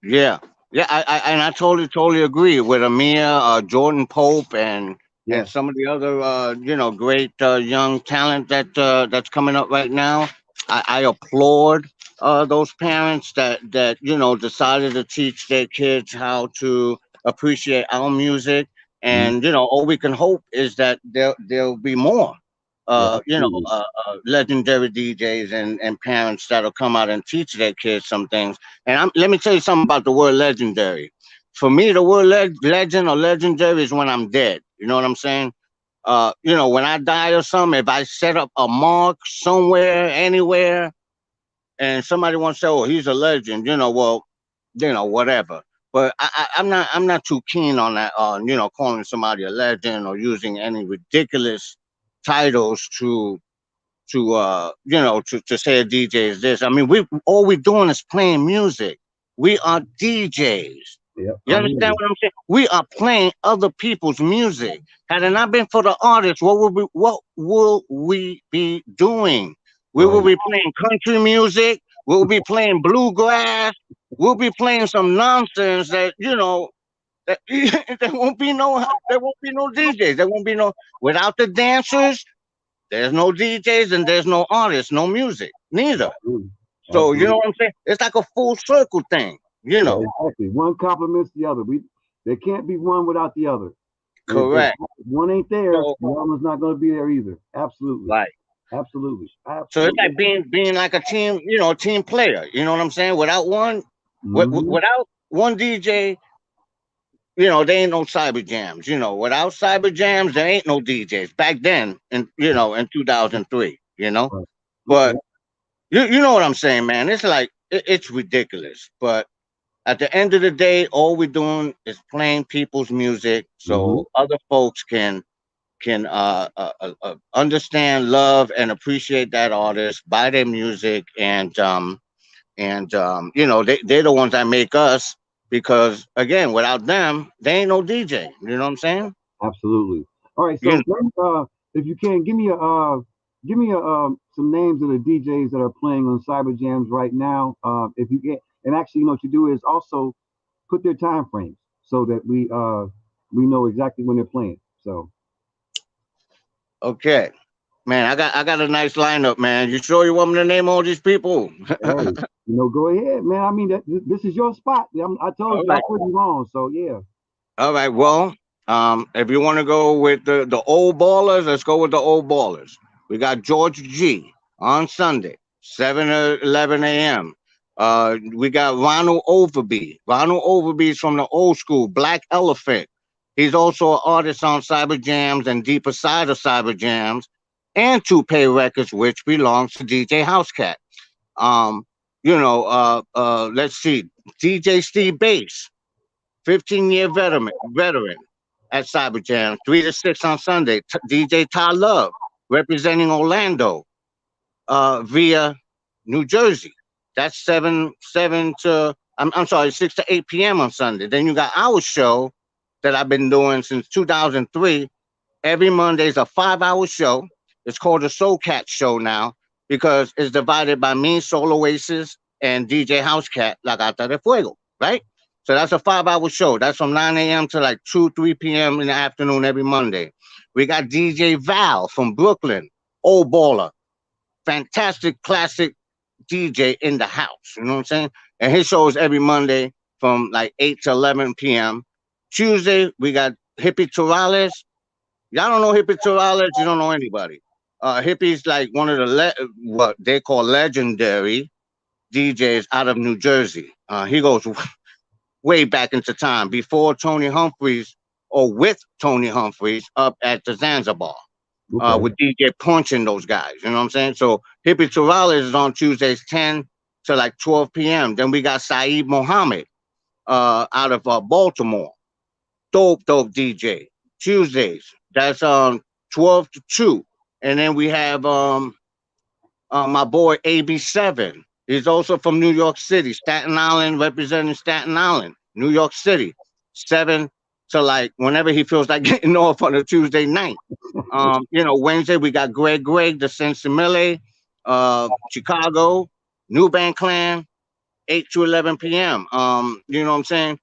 Yeah, yeah, and I totally agree with Amir, Jordan Pope, and Yes, some of the other great young talent that's coming up right now. I applaud those parents that decided to teach their kids how to appreciate our music, mhm, and all we can hope is that there'll be more. yeah, absolutely. Legendary DJs and parents that'll come out and teach their kids some things. And let me tell you something about the word legendary. For me, the word legend or legendary is when I'm dead. You know what I'm saying? When I die or something, if I set up a mark somewhere, anywhere, and somebody wants to say, "Oh, he's a legend," well, whatever. But I'm not too keen on that. Calling somebody a legend or using any ridiculous titles to say a DJ is this. I mean, we all we're doing is playing music. We are DJs. Yeah, You I'm with understand you. what I'm saying? We are playing other people's music. Had it not been for the artists, what will we be doing? We will Right. be playing country music. We'll be playing bluegrass. We'll be playing some nonsense that there won't be no DJs. There won't be no without the dancers. There's no DJs and there's no artists, no music, neither. Absolutely. So you know Absolutely. what I'm saying? It's like a full circle thing, you Yeah, know. exactly. One complements the other. There can't be one without the other. If Correct. one ain't there, So the other one's not going to be there either. Absolutely. right. Absolutely. So it's Absolutely. like being like a team, a team player. You know what I'm saying? Hmm. Without one DJ, there ain't no cyber jams. Without cyber jams, there ain't no DJs. Back then, in 2003. Right. Okay. But you know what I'm saying, man? It's like it's ridiculous, but at the end of the day, all we're doing is playing people's music Hmm. so other folks can understand, love, and appreciate that artist, buy their music, and they're the ones that make us. Because again, without them, they ain't no DJ. You know what I'm saying? Absolutely. All right. You So, if you can, give me some names of the DJs that are playing on Cyber Jams right now. If you get, and actually, you know what you do is also put their time frames so that we know exactly when they're playing. So, okay, man? I got a nice lineup, man. You sure you want me to name all these people? hey, go ahead, man. I mean, this is your spot. I told All you I right. put you on. So yeah. All right. Well, if you want to go with the old ballers, let's go with the old ballers. We got George G on Sunday, 7 to 11 a.m. We got Ronald Overby. Ronald Overby is from the old school, Black Elephant. He's also an artist on Cyber Jams and Deeper Side of Cyber Jams and Two Pay Records, which belongs to DJ Housecat. Um, let's see, DJ Steve Bass, 15-year veteran at Cyber Jam, 3 to 6 on Sunday. DJ Ty Love, representing Orlando via New Jersey. That's 7 to, I'm sorry, 6 to 8 p.m. on Sunday. Then you got our show that I've been doing since 2003. Every Monday is a 5-hour show. It's called the Soul Cat Show now because it's divided by me, Soul Oasis, and DJ Housecat, La Gata de Fuego, right? So that's a 5-hour show. That's from 9 a.m. to like 2, 3 p.m. in the afternoon every Monday. We got DJ Val from Brooklyn, old baller, fantastic classic DJ in the house. You know what I'm saying? And his show is every Monday from like 8 to 11 p.m. Tuesday, we got Hippie Torales. Y'all don't know Hippie Torales, you don't know anybody. Hippie's like one of the what they call legendary DJs out of New Jersey. He goes way back into time before Tony Humphreys or with Tony Humphreys up at the Zanzibar Okay. with DJ Punch and those guys. You know what I'm saying? So Hippie Torales is on Tuesdays 10 to like 12 p.m. Then we got Saeed Mohammed out of Baltimore. Dope DJ. Tuesdays. That's 12 to 2. And then we have my boy AB7. He's also from New York City, Staten Island, representing Staten Island, New York City, 7 to like whenever he feels like getting off on a Tuesday night. Wednesday we got Greg, the Sensimile, Chicago, New Band Clan, 8 to 11 p.m. You know what I'm saying?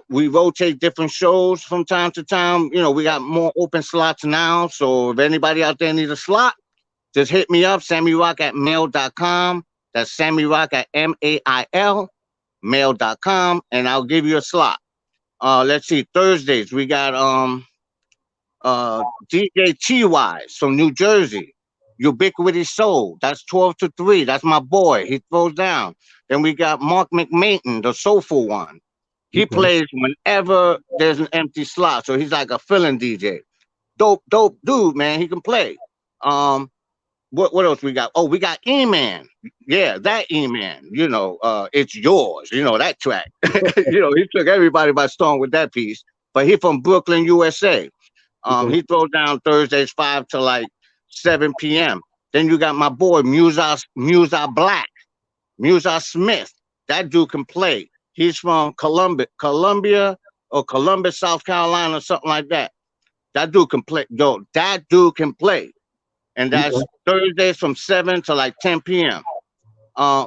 We rotate different shows from time to time. We got more open slots now. So if anybody out there needs a slot, just hit me up, sammyrock@mail.com. That's sammyrock at MAIL, mail.com, and I'll give you a slot. Let's see, Thursdays, we got DJ T-Wise from New Jersey. Ubiquity Soul. That's 12 to 3. That's my boy. He throws down. Then we got Mark McMaton, the soulful one. He Okay. plays whenever there's an empty slot. So he's like a fill-in DJ. Dope dude, man. He can play. What else we got? Oh, we got E-Man. Yeah, that E-Man. It's yours. That track. He took everybody by storm with that piece. But he from Brooklyn, USA. Okay. He throws down Thursdays 5 to like 7 p.m. Then you got my boy Musa Black, Musa Smith. That dude can play. He's from Columbia or Columbus, South Carolina, something like that. That dude can play. Yo, that dude can play. And that's Okay. Thursdays from 7 to like 10 p.m.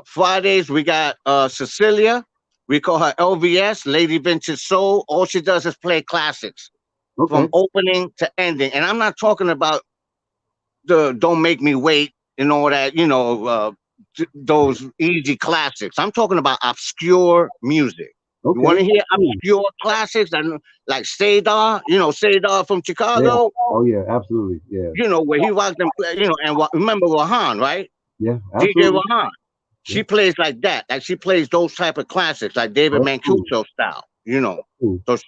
Fridays, we got Cecilia. We call her LVS, Lady Vintage Soul. All she does is play classics from Okay. opening to ending. And I'm not talking about the Don't Make Me Wait and all that, those easy classics. I'm talking about obscure music. You want Okay. to hear Cool. obscure classics and like Sadar, Sadar from Yeah. Chicago, Oh yeah. Absolutely. Yeah. where he rocked them, and remember Rahan, right? Yeah. DJ Absolutely. Rahan. Yeah. She plays like that. Like she plays those type of classics, like David Oh, that's cool. Mancuso style. Cool. So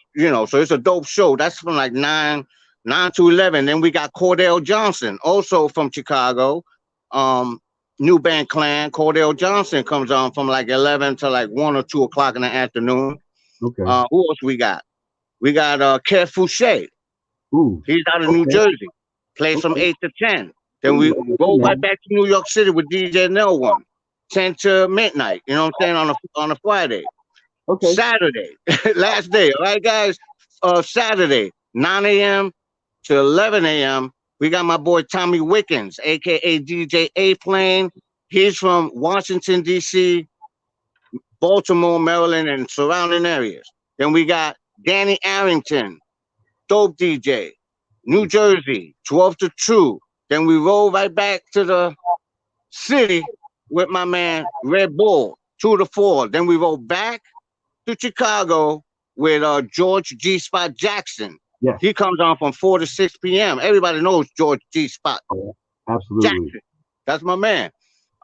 it's a dope show. That's from like 9 to 11. Then we got Cordell Johnson, also from Chicago. New Band Clan. Cordell Johnson comes on from like 11 to like 1 or 2 o'clock in the afternoon. Okay. Who else we got? We got Kev Fouché. Ooh. He's out of New Okay. Jersey. Plays from Okay. 8 to 10. Then we Ooh, go man. right back to New York City with DJ Nell One. 10 to midnight. You know what I'm saying? On a Friday. Okay. Saturday. Last day. All right, guys. Saturday, 9 a.m. to 11 a.m. We got my boy Tommy Wickens, aka DJ A Plane. He's from Washington, D.C., Baltimore, Maryland, and surrounding areas. Then we got Danny Arrington, dope DJ, New Jersey, 12 to 2. Then we roll right back to the city with my man Red Bull, 2 to 4. Then we roll back to Chicago with George G. Spot Jackson. Yes. He comes on from 4 to 6 p.m. Everybody knows George G. Spot Oh, absolutely. Jackson. That's my man.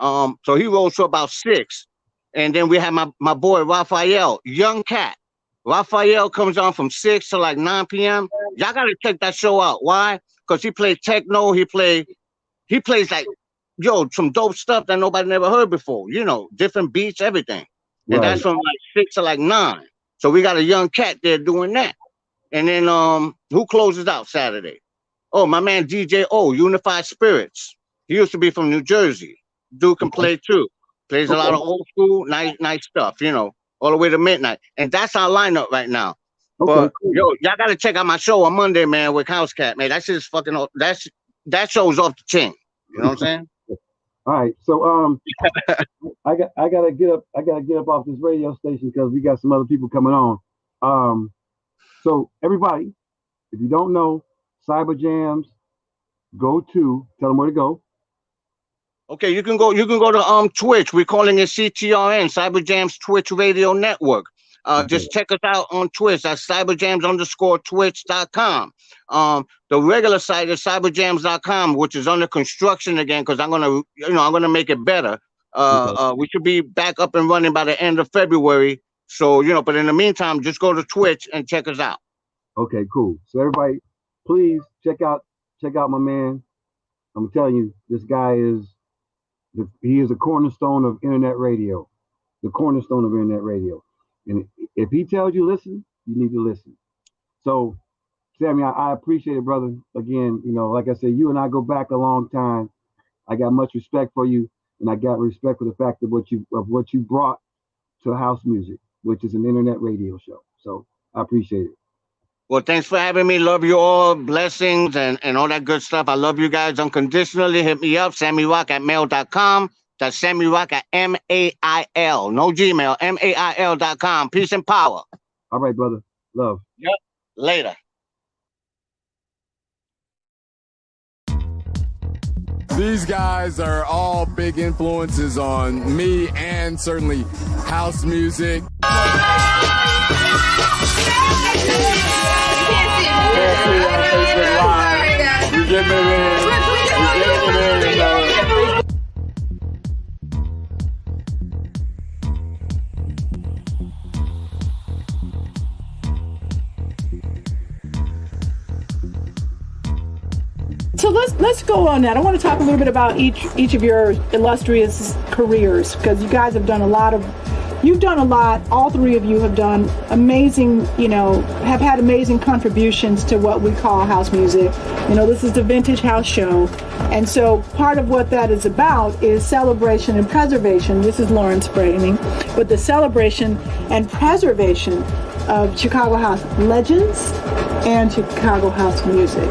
So he rolls to about 6. And then we have my boy Raphael, Young Cat. Raphael comes on from 6 to like 9 p.m. Y'all gotta check that show out. Why? Because he plays techno, he plays like some dope stuff that nobody never heard before. Different beats, everything. And Right. that's from like 6 to like 9. So we got a Young Cat there doing that. And then who closes out Saturday? Oh, my man DJ O, Unified Spirits. He used to be from New Jersey. Dude can Okay. play too. Plays a lot Okay. of old school, nice stuff, all the way to midnight. And that's our lineup right now. Okay. But Cool. y'all gotta check out my show on Monday, man, with House Cat, man. That shit's fucking that show's off the chain. You know what I'm saying? All right. So I gotta get up. I gotta get up off this radio station because we got some other people coming on. So everybody, if you don't know Cyber Jams, tell them where to go. Okay, you can go to Twitch. We're calling it CTRN, Cyberjam's Twitch Radio Network. Okay. Just check us out on Twitch at cyberjams_twitch.com. The regular site is cyberjams.com, which is under construction again because I'm gonna make it better. We should be back up and running by the end of February. So, but in the meantime, just go to Twitch and check us out. Okay, cool. So everybody, please check out my man. I'm telling you, this guy is a cornerstone of internet radio. The cornerstone of internet radio. And if he tells you listen, you need to listen. So, Sammy, I appreciate it, brother. Again, like I said, you and I go back a long time. I got much respect for you, and I got respect for the fact of what you brought to house music, which is an internet radio show. So I appreciate it. Well, thanks for having me. Love you all. Blessings and all that good stuff. I love you guys unconditionally. Hit me up, SammyRock@mail.com. That's SammyRock@MAIL. No Gmail, MAIL.com. Peace and power. All right, brother. Love. Yep. Later. These guys are all big influences on me and certainly house music. So let's go on that. I want to talk a little bit about each of your illustrious careers, because you guys have done a lot. All three of you have done amazing, have had amazing contributions to what we call house music. This is the Vintage House Show. And so part of what that is about is celebration and preservation. This is Lawrence framing, but the celebration and preservation of Chicago house legends and Chicago house music.